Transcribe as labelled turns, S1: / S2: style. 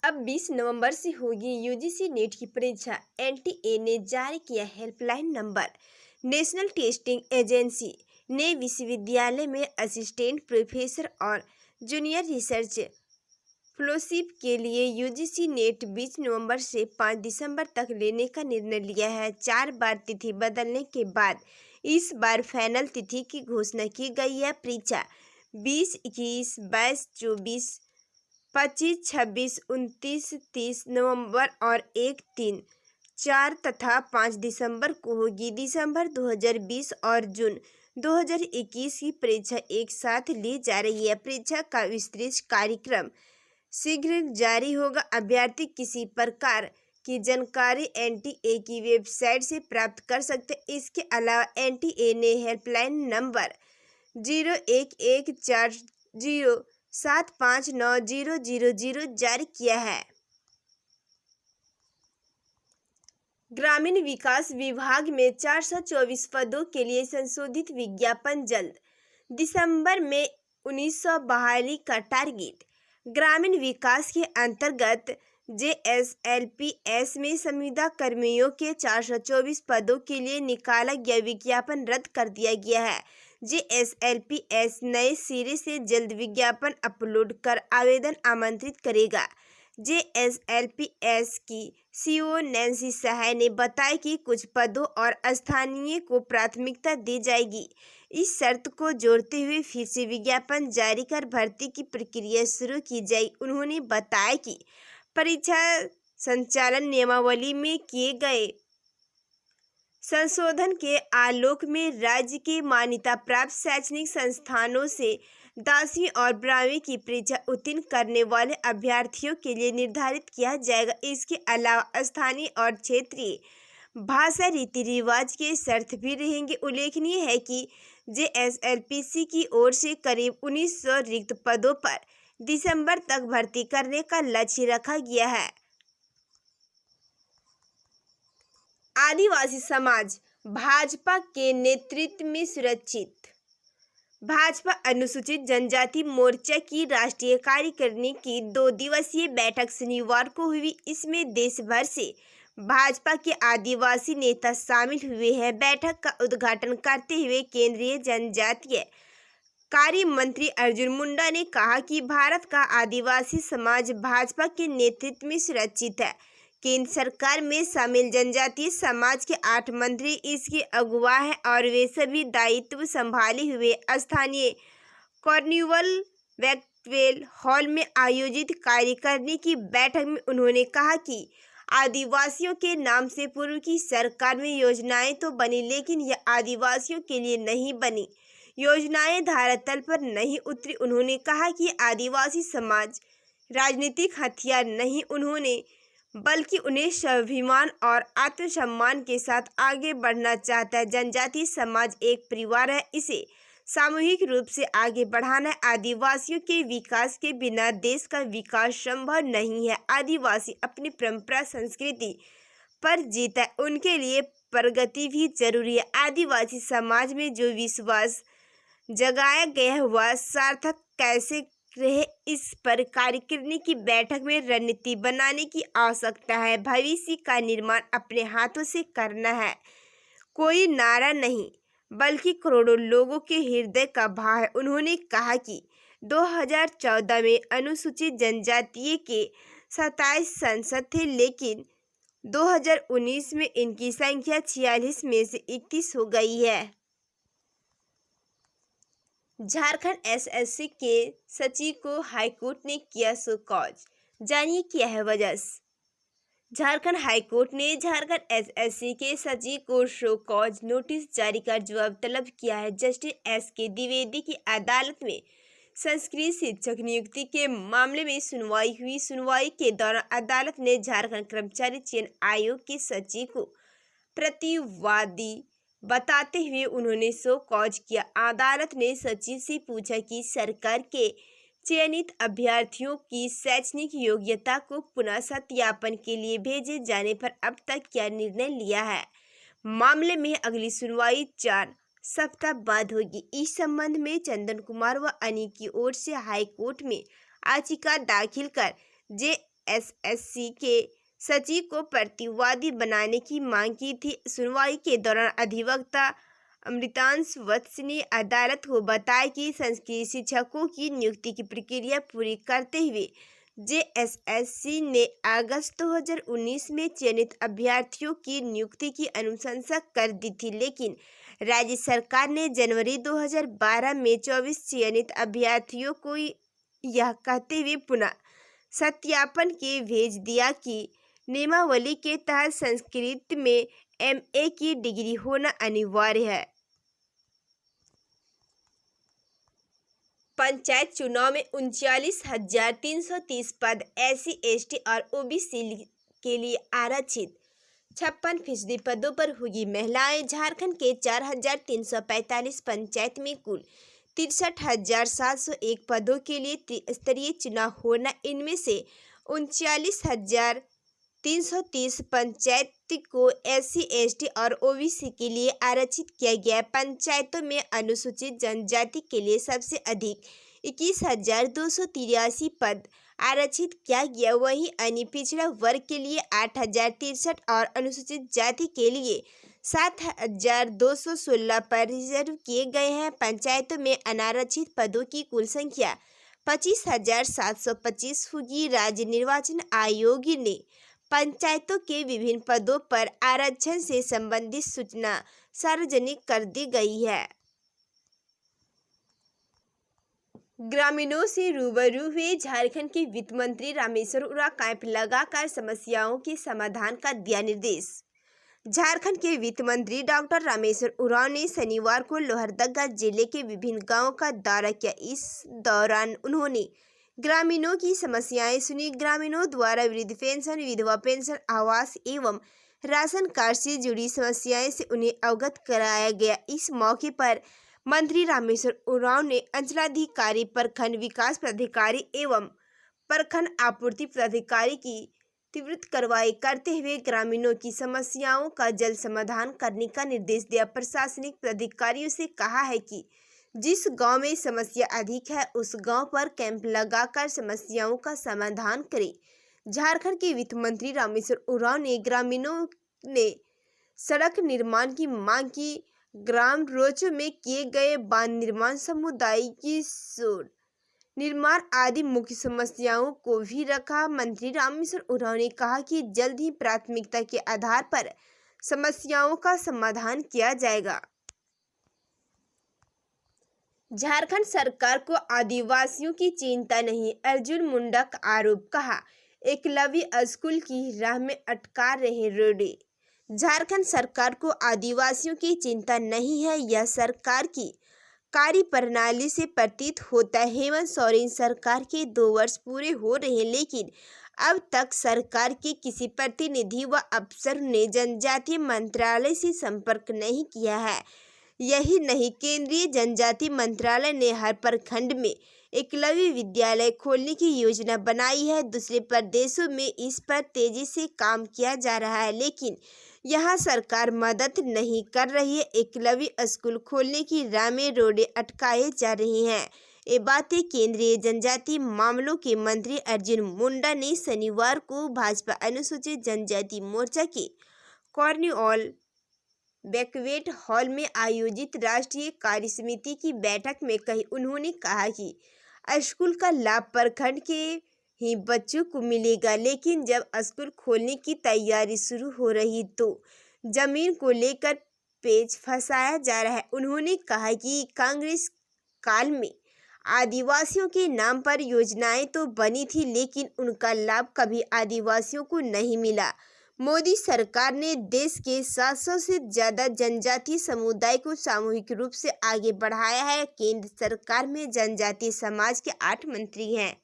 S1: अब 20 नवंबर से होगी यूजीसी नेट की परीक्षा। एनटीए ने जारी किया helpline number. National testing agency ने विश्वविद्यालय में असिस्टेंट प्रोफेसर और जूनियर रिसर्च फेलोशिप के लिए यूजीसी नेट 20 नवंबर से 5 दिसंबर तक लेने का निर्णय लिया है। 4 बार तिथि बदलने के बाद इस बार फाइनल तिथि की घोषणा की गई है। परीक्षा 20, 21, 22, 24, 25, 26, 29, 30 नवंबर और 1, 3, 4 तथा 5 दिसंबर को होगी। दिसंबर 2020 और जून 2021 की परीक्षा एक साथ ली जा रही है। परीक्षा का विस्तृत कार्यक्रम शीघ्र जारी होगा। अभ्यर्थी किसी प्रकार की जानकारी एनटीए की वेबसाइट से प्राप्त कर सकते हैं। इसके अलावा एनटीए ने हेल्पलाइन नंबर 011407590000 जारी किया है। ग्रामीण विकास विभाग में 424 पदों के लिए संशोधित विज्ञापन जल्द। दिसंबर में 1900 बहाली का टारगेट। ग्रामीण विकास के अंतर्गत जेएसएलपीएस में संविदा कर्मियों के 424 पदों के लिए निकाला गया विज्ञापन रद्द कर दिया गया है। जेएसएलपीएस नए सिरे से जल्द विज्ञापन अपलोड कर आवेदन आमंत्रित करेगा। जेएसएलपीएस की सीईओ नैन्सी सहाय ने बताया कि कुछ पदों और स्थानीय को प्राथमिकता दी जाएगी। इस शर्त को जोड़ते हुए फिर से विज्ञापन जारी कर भर्ती की प्रक्रिया शुरू की जाएगी। उन्होंने बताया कि परीक्षा संचालन नियमावली में किए गए संशोधन के आलोक में राज्य के मान्यता प्राप्त शैक्षणिक संस्थानों से 10वीं और 12वीं की परीक्षा उत्तीर्ण करने वाले अभ्यर्थियों के लिए निर्धारित किया जाएगा। इसके अलावा स्थानीय और क्षेत्रीय भाषा रीति रिवाज के शर्त भी रहेंगे। उल्लेखनीय है कि जेएसएलपीसी की ओर से करीब 1900 रिक्त पदों पर दिसंबर तक भर्ती करने का लक्ष्य रखा गया है। आदिवासी समाज भाजपा के नेतृत्व में सुरक्षित। भाजपा अनुसूचित जनजाति मोर्चा की राष्ट्रीय कार्यकारिणी की 2 दिवसीय बैठक शनिवार को हुई। इसमें देश भर से भाजपा के आदिवासी नेता शामिल हुए हैं। बैठक का उद्घाटन करते हुए केंद्रीय जनजातीय कार्य मंत्री अर्जुन मुंडा ने कहा कि भारत का आदिवासी समाज भाजपा के नेतृत्व में सुरक्षित है। केंद्र सरकार में शामिल जनजातीय समाज के 8 मंत्री इसके अगुवा हैं और वे सभी दायित्व संभाले हुए स्थानीय कार्निवल बैक्वेल हॉल में आयोजित कार्यकारिणी की बैठक में उन्होंने कहा कि आदिवासियों के नाम से पूर्व की सरकार में योजनाएं तो बनी, लेकिन यह आदिवासियों के लिए नहीं बनी। योजनाएं धरातल पर नहीं उतरी। उन्होंने कहा कि आदिवासी समाज राजनीतिक हथियार नहीं बल्कि उन्हें स्वाभिमान और आत्मसम्मान के साथ आगे बढ़ना चाहता है। जनजातीय समाज एक परिवार है, इसे सामूहिक रूप से आगे बढ़ाना है। आदिवासियों के विकास के बिना देश का विकास संभव नहीं है। आदिवासी अपनी परंपरा संस्कृति पर जीता है, उनके लिए प्रगति भी जरूरी है। आदिवासी समाज में जो विश्वास जगाया गया वह सार्थक कैसे रहे, इस पर कार्यकारिणी की बैठक में रणनीति बनाने की आवश्यकता है। भविष्य का निर्माण अपने हाथों से करना है, कोई नारा नहीं बल्कि करोड़ों लोगों के हृदय का भाव है। उन्होंने कहा कि 2014 में अनुसूचित जनजाति के 27 सांसद थे, लेकिन 2019 में इनकी संख्या 46 में से 31 हो गई है। झारखंड एसएससी के सचिव को हाईकोर्ट ने किया शो कॉज। जानिए क्या है वजह। झारखंड हाईकोर्ट ने झारखंड एसएससी के सचिव को शो कॉज नोटिस जारी कर जवाब तलब किया है। जस्टिस एसके द्विवेदी की अदालत में संस्कृत शिक्षक नियुक्ति के मामले में सुनवाई हुई। सुनवाई के दौरान अदालत ने झारखंड कर्मचारी चयन आयोग के सचिव को प्रतिवादी बताते हुए उन्होंने शो कॉज किया। अदालत ने सचिव से पूछा कि सरकार के चयनित अभ्यर्थियों की शैक्षणिक योग्यता को पुनः सत्यापन के लिए भेजे जाने पर अब तक क्या निर्णय लिया है। मामले में अगली सुनवाई 4 सप्ताह बाद होगी। इस संबंध में चंदन कुमार व अनी की ओर से हाई कोर्ट में याचिका दाखिल कर एसएससी के सचिव को प्रतिवादी बनाने की मांग की थी। सुनवाई के दौरान अधिवक्ता अमृतांश वत्स ने अदालत को बताया कि संस्कृत शिक्षकों की नियुक्ति की प्रक्रिया पूरी करते हुए जेएसएससी ने अगस्त 2019 में चयनित अभ्यर्थियों की नियुक्ति की अनुशंसा कर दी थी, लेकिन राज्य सरकार ने जनवरी 2012 में 24 चयनित अभ्यर्थियों को यह कहते हुए पुनः सत्यापन के भेज दिया कि नियमावली के तहत संस्कृत में एमए की डिग्री होना अनिवार्य है। पंचायत चुनाव में 39,330 पद एससी, एसटी और ओबीसी के लिए आरक्षित। 56% पदों पर होगी महिलाएं। झारखंड के 4,345 पंचायत में कुल 63,701 पदों के लिए त्रिस्तरीय चुनाव होना। इनमें से 39,330 पंचायत को एससी, एसटी और ओबीसी के लिए आरक्षित किया गया। पंचायतों में अनुसूचित जनजाति के लिए सबसे अधिक 21,283 पद आरक्षित किया गया। वहीं अन्य पिछड़ा वर्ग के लिए 8,063 और अनुसूचित जाति के लिए 7,216 पद रिजर्व किए गए हैं। पंचायतों में अनारक्षित पदों की कुल संख्या 25,725 होगी। राज्य निर्वाचन आयोग ने पंचायतों के विभिन्न पदों पर आरक्षण से संबंधित सूचना सार्वजनिक कर दी गई है। ग्रामीणों से रूबरू हुए झारखंड के वित्त मंत्री रामेश्वर उरांव कैंप लगाकर समस्याओं के समाधान का दिया निर्देश। झारखंड के वित्त मंत्री डॉक्टर रामेश्वर उरांव ने शनिवार को लोहरदगा जिले के विभिन्न गांवों का दौरा किया। इस दौरान उन्होंने ग्रामीणों की समस्याएं सुनी। ग्रामीणों द्वारा वृद्ध पेंशन, विधवा पेंशन, आवास एवं राशन कार्ड से जुड़ी समस्याएं से उन्हें अवगत कराया गया। इस मौके पर मंत्री रामेश्वर उरांव ने अंचलाधिकारी, प्रखंड विकास पदाधिकारी एवं प्रखंड आपूर्ति पदाधिकारी की त्वरित कार्रवाई करते हुए ग्रामीणों की समस्याओं का जल्द समाधान करने का निर्देश दिया। प्रशासनिक पदाधिकारियों से कहा है कि जिस गांव में समस्या अधिक है उस गांव पर कैंप लगाकर समस्याओं का समाधान करें। झारखंड के वित्त मंत्री रामेश्वर उरांव ने ग्रामीणों ने सड़क निर्माण की मांग की। ग्राम रोचो में किए गए बांध निर्माण, सामुदायिक शौचालय निर्माण आदि मुख्य समस्याओं को भी रखा। मंत्री रामेश्वर उरांव ने कहा कि जल्द ही प्राथमिकता के आधार पर समस्याओं का समाधान किया जाएगा। झारखंड सरकार को आदिवासियों की चिंता नहीं, अर्जुन मुंडा का आरोप। कहा, एकलव्य स्कूल की राह में अटका रहे रोडे। झारखंड सरकार को आदिवासियों की चिंता नहीं है, यह सरकार की कार्यप्रणाली से प्रतीत होता है। हेमंत सोरेन सरकार के 2 वर्ष पूरे हो रहे हैं, लेकिन अब तक सरकार के किसी प्रतिनिधि व अफसर ने जनजातीय मंत्रालय से संपर्क नहीं किया है। यही नहीं, केंद्रीय जनजातीय मंत्रालय ने हर प्रखंड में एकलव्य विद्यालय खोलने की योजना बनाई है। दूसरे प्रदेशों में इस पर तेजी से काम किया जा रहा है, लेकिन यहाँ सरकार मदद नहीं कर रही है। एकलव्य स्कूल खोलने की राह में रोडे अटकाए जा रहे हैं। ये बातें केंद्रीय जनजातीय मामलों के मंत्री अर्जुन मुंडा ने शनिवार को भाजपा अनुसूचित जनजाति मोर्चा के कॉर्निवॉल बैंक्वेट हॉल में आयोजित राष्ट्रीय कार्य समिति की बैठक में कही। उन्होंने कहा कि स्कूल का लाभ प्रखंड के ही बच्चों को मिलेगा, लेकिन जब स्कूल खोलने की तैयारी शुरू हो रही तो जमीन को लेकर पेच फंसाया जा रहा है। उन्होंने कहा कि कांग्रेस काल में आदिवासियों के नाम पर योजनाएं तो बनी थी, लेकिन उनका लाभ कभी आदिवासियों को नहीं मिला। मोदी सरकार ने देश के 700 से ज़्यादा जनजातीय समुदाय को सामूहिक रूप से आगे बढ़ाया है। केंद्र सरकार में जनजातीय समाज के 8 मंत्री हैं।